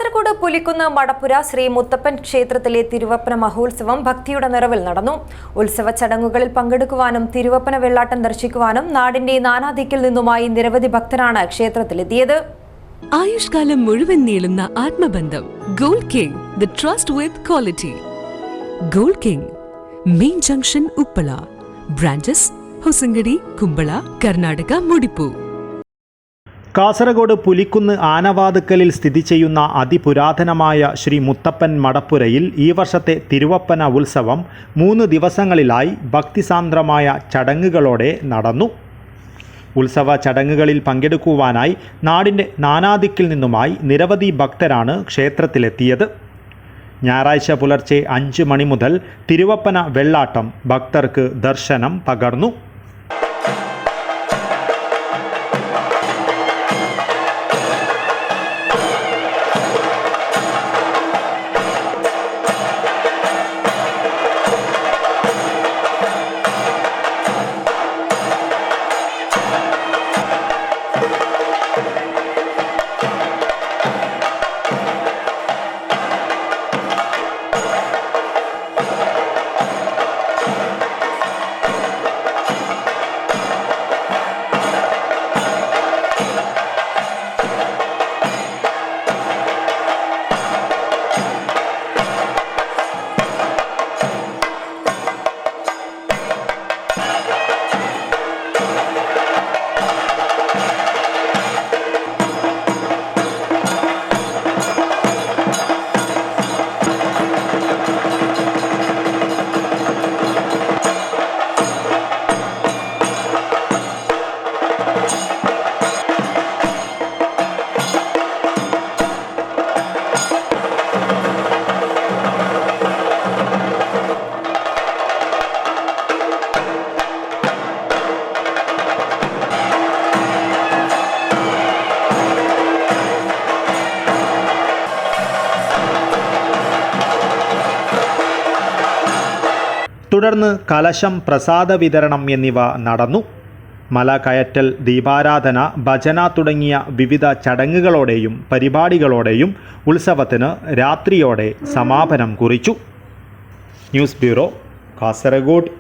കാസർഗോഡ് പുലിക്കുന്ന് മടപ്പുര ശ്രീ മുത്തപ്പൻ ക്ഷേത്രത്തിലെ തിരുവപ്പന മഹോത്സവം ഭക്തിയുടെ നിറവിൽ നടന്നു. ഉത്സവ ചടങ്ങുകളിൽ പങ്കെടുക്കുവാനും തിരുവപ്പന വെള്ളാട്ടം ദർശിക്കുവാനും നാടിന്റെ നാനാദിക്കിൽ നിന്നുമായി നിരവധി ഭക്തരാണ് ക്ഷേത്രത്തിലെത്തിയത്. ആയുഷ്കാലം മുഴുവൻ നീളുന്ന ആത്മബന്ധം. Gold King, the trust with quality. Gold King, main junction, Uppala. Branches Hosangadi, Kumbla, Karnataka, മുടിപ്പു. കാസർഗോഡ് പുലിക്കുന്ന് ആനവാതുക്കലിൽ സ്ഥിതി ചെയ്യുന്ന അതിപുരാതനമായ ശ്രീ മുത്തപ്പൻ മടപ്പുരയിൽ ഈ വർഷത്തെ തിരുവപ്പന ഉത്സവം 3 ദിവസങ്ങളിലായി ഭക്തിസാന്ദ്രമായ ചടങ്ങുകളോടെ നടന്നു. ഉത്സവ ചടങ്ങുകളിൽ പങ്കെടുക്കുവാനായി നാടിൻ്റെ നാനാദിക്കിൽ നിന്നുമായി നിരവധി ഭക്തരാണ് ക്ഷേത്രത്തിലെത്തിയത്. ഞായറാഴ്ച പുലർച്ചെ 5 മണി മുതൽ തിരുവപ്പന വെള്ളാട്ടം ഭക്തർക്ക് ദർശനം പകർന്നു. തുടർന്ന് കലശം, പ്രസാദ വിതരണം എന്നിവ നടന്നു. മല കയറ്റൽ, ദീപാരാധന, ഭജന തുടങ്ങിയ വിവിധ ചടങ്ങുകളോടെയും പരിപാടികളോടെയും ഉത്സവത്തിന് രാത്രിയോടെ സമാപനം കുറിച്ചു. News bureau, Kasaragod.